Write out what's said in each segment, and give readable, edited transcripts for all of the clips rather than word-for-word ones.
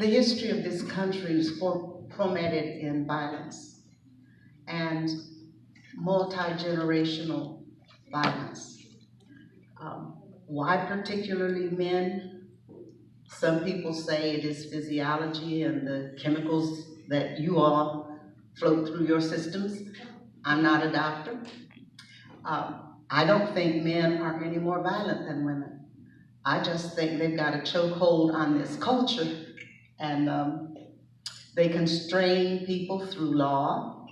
The history of this country is fomented in violence and multi-generational violence. Why particularly men? Some people say it is physiology and the chemicals that you all float through your systems. I'm not a doctor. I don't think men are any more violent than women. I just think they've got a chokehold on this culture, and they constrain people through law.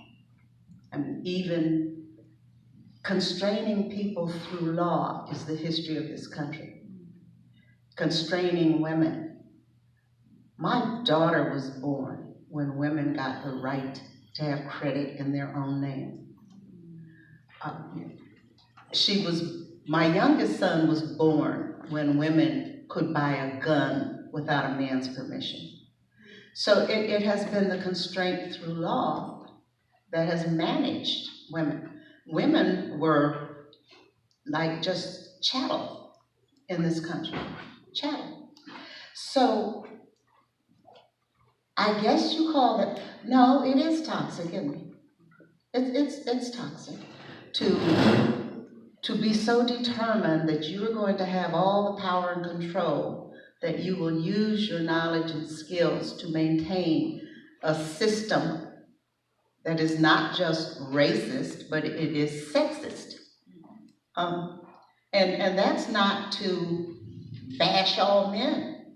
I mean, even constraining people through law is the history of this country. Constraining women. My daughter was born when women got the right to have credit in their own name. My youngest son was born when women could buy a gun without a man's permission. So it has been the constraint through law that has managed women. Women were like just chattel in this country, chattel. So I guess you call it, no, it is toxic, isn't it? It's toxic to be so determined that you're going to have all the power and control, that you will use your knowledge and skills to maintain a system that is not just racist, but it is sexist. And that's not to bash all men,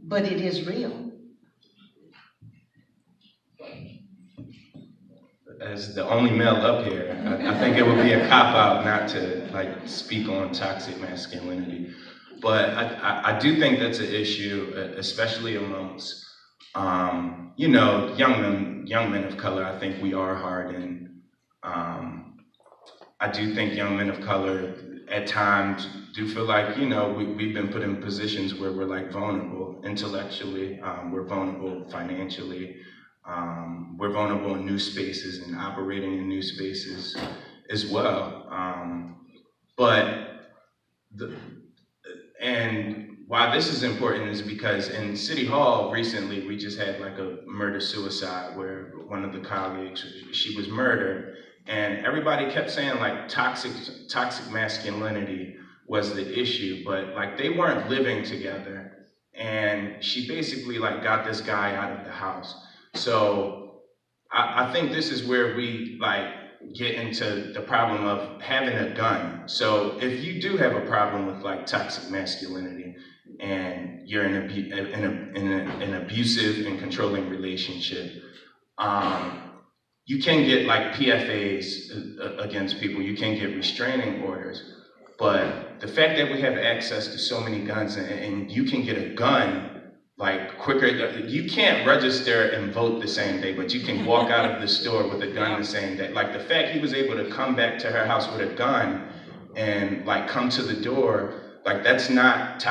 but it is real. As the only male up here, I think it would be a cop-out not to like speak on toxic masculinity. But I do think that's an issue, especially amongst young men of color. I think we are hardened. I do think young men of color at times do feel like, we've been put in positions where we're like vulnerable intellectually, we're vulnerable financially, we're vulnerable in new spaces and operating in new spaces as well. And why this is important is because in City Hall recently, we just had like a murder-suicide where one of the colleagues, she was murdered, and everybody kept saying like toxic masculinity was the issue, but like they weren't living together, and she basically like got this guy out of the house. So I think this is where we like get into the problem of having a gun. So if you do have a problem with like toxic masculinity and you're in an abusive and controlling relationship, you can get like PFAs against people, you can get restraining orders, but the fact that we have access to so many guns and you can get a gun like quicker, you can't register and vote the same day, but you can walk out of the store with a gun the same day. Like the fact he was able to come back to her house with a gun and like come to the door, like that's not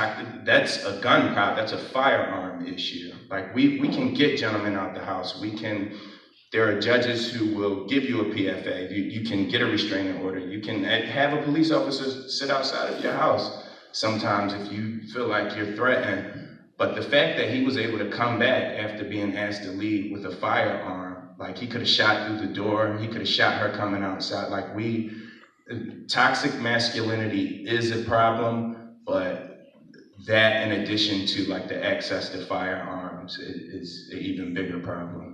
that's a gun problem, that's a firearm issue. Like we can get gentlemen out the house, there are judges who will give you a PFA, you can get a restraining order, you can have a police officer sit outside of your house sometimes if you feel like you're threatened. But the fact that he was able to come back after being asked to leave with a firearm, like he could have shot through the door, he could have shot her coming outside. Like toxic masculinity is a problem, but that in addition to like the access to firearms is an even bigger problem.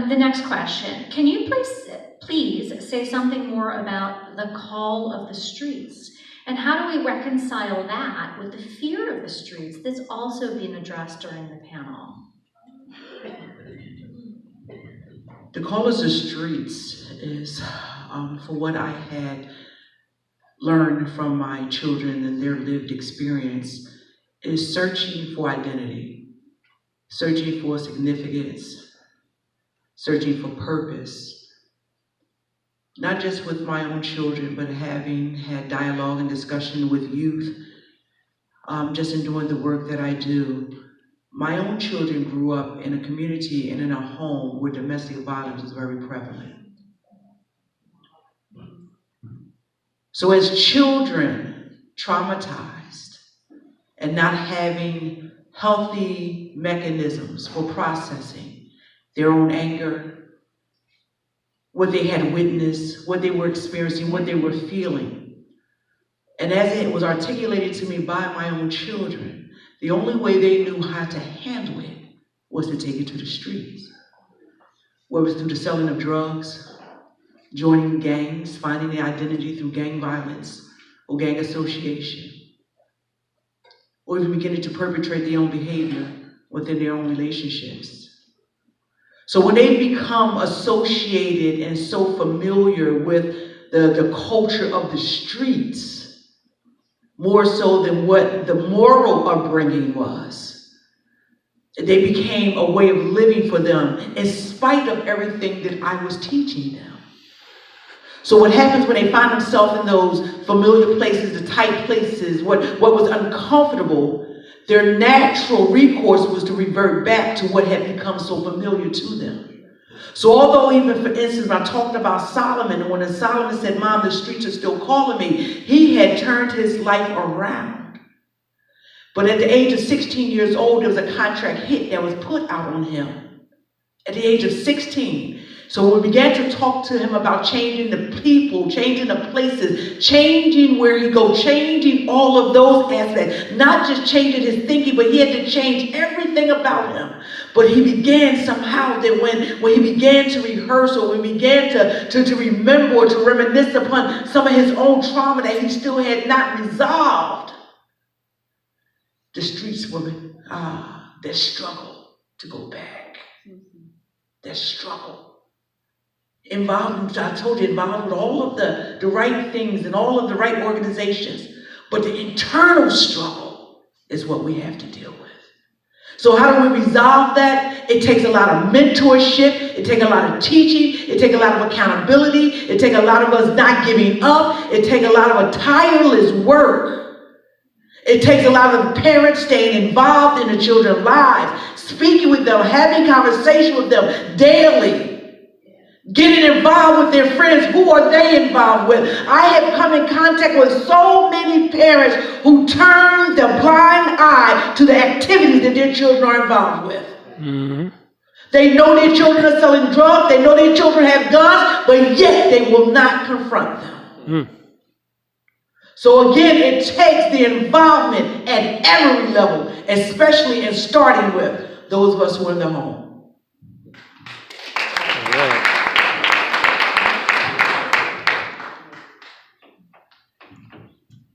The next question, can you please say something more about the call of the streets? And how do we reconcile that with the fear of the streets that's also being addressed during the panel? The call of the streets is, for what I had learned from my children and their lived experience, is searching for identity, searching for significance, searching for purpose, not just with my own children, but having had dialogue and discussion with youth, just in doing the work that I do. My own children grew up in a community and in a home where domestic violence is very prevalent. So as children traumatized and not having healthy mechanisms for processing their own anger, what they had witnessed, what they were experiencing, what they were feeling, and as it was articulated to me by my own children, the only way they knew how to handle it was to take it to the streets. Whether it was through the selling of drugs, joining gangs, finding their identity through gang violence or gang association, or even beginning to perpetrate their own behavior within their own relationships. So when they become associated and so familiar with the culture of the streets, more so than what the moral upbringing was, they became a way of living for them in spite of everything that I was teaching them. So what happens when they find themselves in those familiar places, the tight places, what was uncomfortable, their natural recourse was to revert back to what had become so familiar to them. So although even, for instance, when I talked about Solomon, and when Solomon said, "Mom, the streets are still calling me," he had turned his life around. But at the age of 16 years old, there was a contract hit that was put out on him at the age of 16. So when we began to talk to him about changing the people, changing the places, changing where he goes, changing all of those aspects, not just changing his thinking, but he had to change everything about him. But he began somehow that when he began to rehearse, or when he began to remember or to reminisce upon some of his own trauma that he still had not resolved, the streets were that struggle to go back. That struggle. Involved, I told you, involved with all of the right things and all of the right organizations. But the internal struggle is what we have to deal with. So how do we resolve that? It takes a lot of mentorship. It takes a lot of teaching. It takes a lot of accountability. It takes a lot of us not giving up. It takes a lot of a tireless work. It takes a lot of parents staying involved in the children's lives, speaking with them, having conversation with them daily, getting involved with their friends. Who are they involved with? I have come in contact with so many parents who turn the blind eye to the activities that their children are involved with. Mm-hmm. They know their children are selling drugs. They know their children have guns, but yet they will not confront them. Mm. So again, it takes the involvement at every level, especially in starting with those of us who are in the home.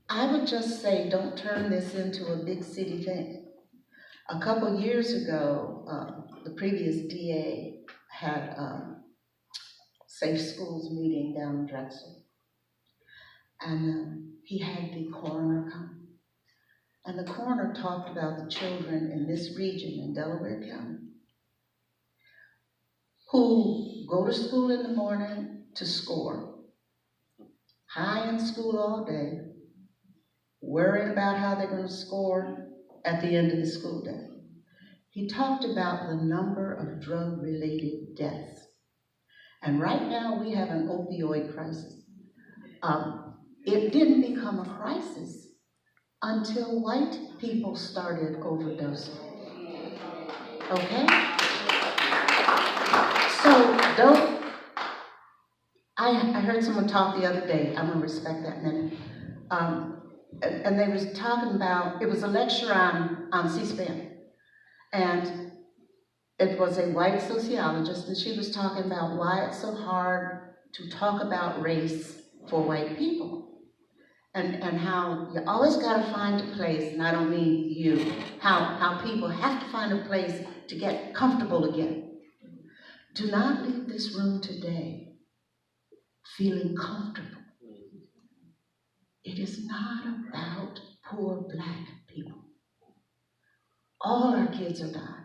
I would just say, don't turn this into a big city thing. A couple years ago, the previous DA had a Safe Schools meeting down in Drexel. And he had the coroner come. And the coroner talked about the children in this region in Delaware County who go to school in the morning to score, high in school all day, worried about how they're going to score at the end of the school day. He talked about the number of drug-related deaths. And right now we have an opioid crisis. It didn't become a crisis until white people started overdosing. Okay? So I heard someone talk the other day, I'm gonna respect that minute. And they was talking about, it was a lecture on C-SPAN. And it was a white sociologist, and she was talking about why it's so hard to talk about race for white people. And how you always gotta find a place, and I don't mean you, how people have to find a place to get comfortable again. Do not leave this room today feeling comfortable. It is not about poor black people. All our kids are dying.